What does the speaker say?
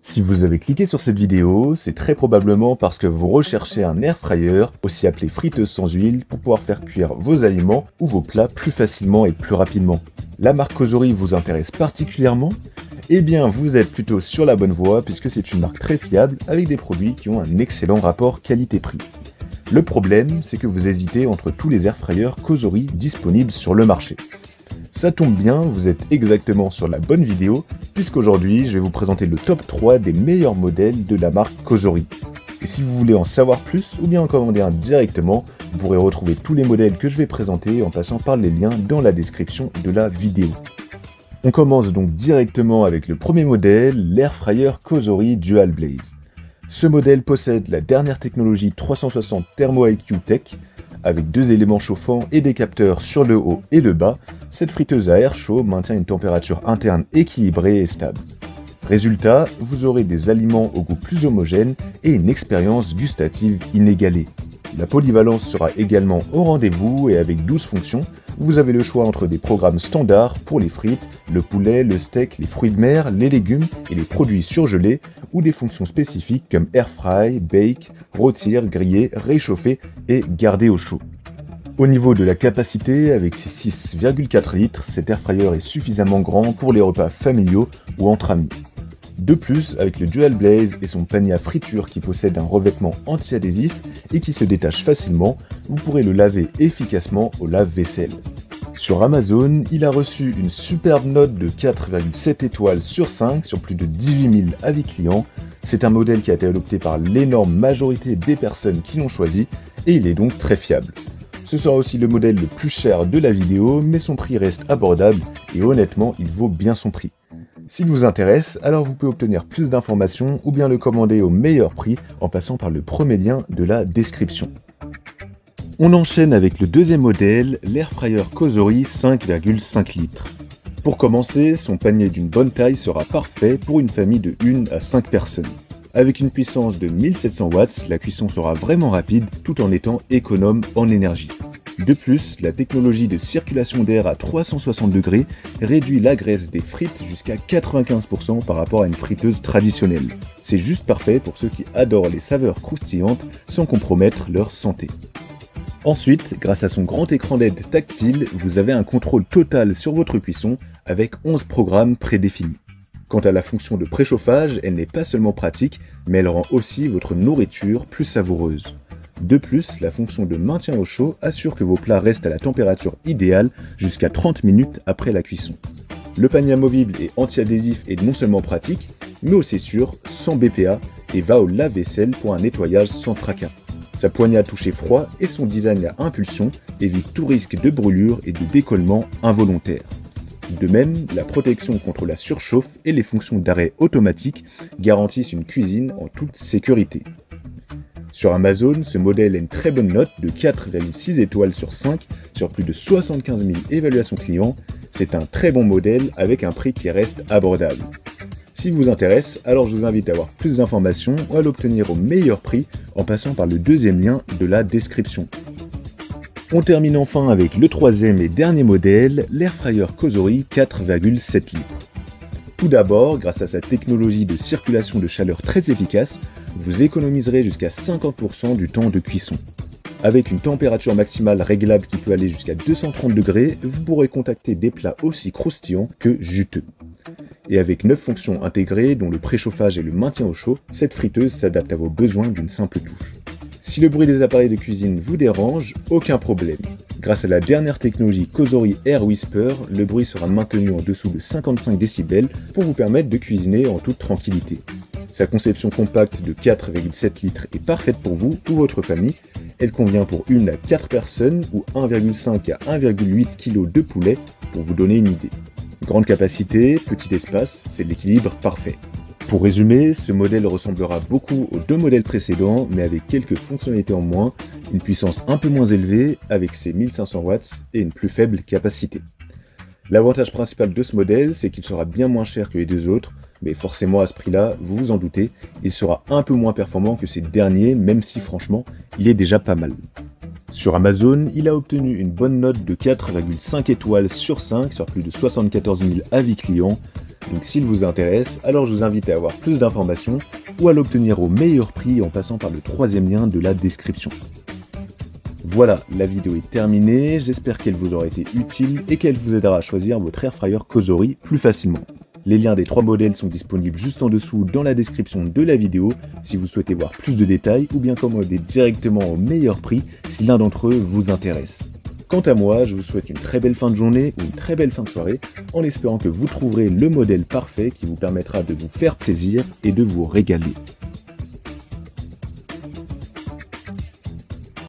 Si vous avez cliqué sur cette vidéo, c'est très probablement parce que vous recherchez un air fryer, aussi appelé friteuse sans huile, pour pouvoir faire cuire vos aliments ou vos plats plus facilement et plus rapidement. La marque Cosori vous intéresse particulièrement? Eh bien, vous êtes plutôt sur la bonne voie puisque c'est une marque très fiable avec des produits qui ont un excellent rapport qualité-prix. Le problème, c'est que vous hésitez entre tous les air fryers Cosori disponibles sur le marché. Ça tombe bien, vous êtes exactement sur la bonne vidéo, puisqu'aujourd'hui je vais vous présenter le top 3 des meilleurs modèles de la marque Cosori. Et si vous voulez en savoir plus ou bien en commander un directement, vous pourrez retrouver tous les modèles que je vais présenter en passant par les liens dans la description de la vidéo. On commence donc directement avec le premier modèle, l'Air Fryer Cosori Dual Blaze. Ce modèle possède la dernière technologie 360 Thermo IQ Tech. Avec deux éléments chauffants et des capteurs sur le haut et le bas, cette friteuse à air chaud maintient une température interne équilibrée et stable. Résultat, vous aurez des aliments au goût plus homogène et une expérience gustative inégalée. La polyvalence sera également au rendez-vous et avec 12 fonctions, vous avez le choix entre des programmes standards pour les frites, le poulet, le steak, les fruits de mer, les légumes et les produits surgelés, ou des fonctions spécifiques comme air fry, bake, rôtir, griller, réchauffer et garder au chaud. Au niveau de la capacité, avec ses 6,4 litres, cet air fryer est suffisamment grand pour les repas familiaux ou entre amis. De plus, avec le Dual Blaze et son panier à friture qui possède un revêtement anti-adhésif et qui se détache facilement, vous pourrez le laver efficacement au lave-vaisselle. Sur Amazon, il a reçu une superbe note de 4,7 étoiles sur 5 sur plus de 18 000 avis clients. C'est un modèle qui a été adopté par l'énorme majorité des personnes qui l'ont choisi et il est donc très fiable. Ce sera aussi le modèle le plus cher de la vidéo, mais son prix reste abordable et honnêtement, il vaut bien son prix. S'il vous intéresse, alors vous pouvez obtenir plus d'informations ou bien le commander au meilleur prix en passant par le premier lien de la description. On enchaîne avec le deuxième modèle, l'Air Fryer Cosori 5,5 litres. Pour commencer, son panier d'une bonne taille sera parfait pour une famille de 1 à 5 personnes. Avec une puissance de 1700 watts, la cuisson sera vraiment rapide tout en étant économe en énergie. De plus, la technologie de circulation d'air à 360 degrés réduit la graisse des frites jusqu'à 95% par rapport à une friteuse traditionnelle. C'est juste parfait pour ceux qui adorent les saveurs croustillantes sans compromettre leur santé. Ensuite, grâce à son grand écran LED tactile, vous avez un contrôle total sur votre cuisson avec 11 programmes prédéfinis. Quant à la fonction de préchauffage, elle n'est pas seulement pratique, mais elle rend aussi votre nourriture plus savoureuse. De plus, la fonction de maintien au chaud assure que vos plats restent à la température idéale jusqu'à 30 minutes après la cuisson. Le panier amovible et anti-adhésif est non seulement pratique, mais aussi sûr, sans BPA, et va au lave-vaisselle pour un nettoyage sans tracas. Sa poignée à toucher froid et son design à impulsion évitent tout risque de brûlure et de décollement involontaire. De même, la protection contre la surchauffe et les fonctions d'arrêt automatique garantissent une cuisine en toute sécurité. Sur Amazon, ce modèle a une très bonne note de 4,6 étoiles sur 5 sur plus de 75 000 évaluations clients. C'est un très bon modèle avec un prix qui reste abordable. S'il vous intéresse, alors je vous invite à avoir plus d'informations ou à l'obtenir au meilleur prix en passant par le deuxième lien de la description. On termine enfin avec le troisième et dernier modèle, l'Air Fryer Cosori 4,7 litres. Tout d'abord, grâce à sa technologie de circulation de chaleur très efficace, vous économiserez jusqu'à 50% du temps de cuisson. Avec une température maximale réglable qui peut aller jusqu'à 230 degrés, vous pourrez contacter des plats aussi croustillants que juteux. Et avec 9 fonctions intégrées, dont le préchauffage et le maintien au chaud, cette friteuse s'adapte à vos besoins d'une simple touche. Si le bruit des appareils de cuisine vous dérange, aucun problème. Grâce à la dernière technologie Cosori Air Whisper, le bruit sera maintenu en dessous de 55 décibels pour vous permettre de cuisiner en toute tranquillité. Sa conception compacte de 4,7 litres est parfaite pour vous ou votre famille. Elle convient pour 1 à 4 personnes ou 1,5 à 1,8 kg de poulet pour vous donner une idée. Grande capacité, petit espace, c'est l'équilibre parfait. Pour résumer, ce modèle ressemblera beaucoup aux deux modèles précédents, mais avec quelques fonctionnalités en moins, une puissance un peu moins élevée avec ses 1500 watts et une plus faible capacité. L'avantage principal de ce modèle, c'est qu'il sera bien moins cher que les deux autres, mais forcément à ce prix-là, vous vous en doutez, il sera un peu moins performant que ces derniers, même si franchement, il est déjà pas mal. Sur Amazon, il a obtenu une bonne note de 4,5 étoiles sur 5 sur plus de 74 000 avis clients. Donc s'il vous intéresse, alors je vous invite à avoir plus d'informations ou à l'obtenir au meilleur prix en passant par le troisième lien de la description. Voilà, la vidéo est terminée, j'espère qu'elle vous aura été utile et qu'elle vous aidera à choisir votre airfryer Cosori plus facilement. Les liens des 3 modèles sont disponibles juste en dessous dans la description de la vidéo si vous souhaitez voir plus de détails ou bien commander directement au meilleur prix si l'un d'entre eux vous intéresse. Quant à moi, je vous souhaite une très belle fin de journée ou une très belle fin de soirée en espérant que vous trouverez le modèle parfait qui vous permettra de vous faire plaisir et de vous régaler.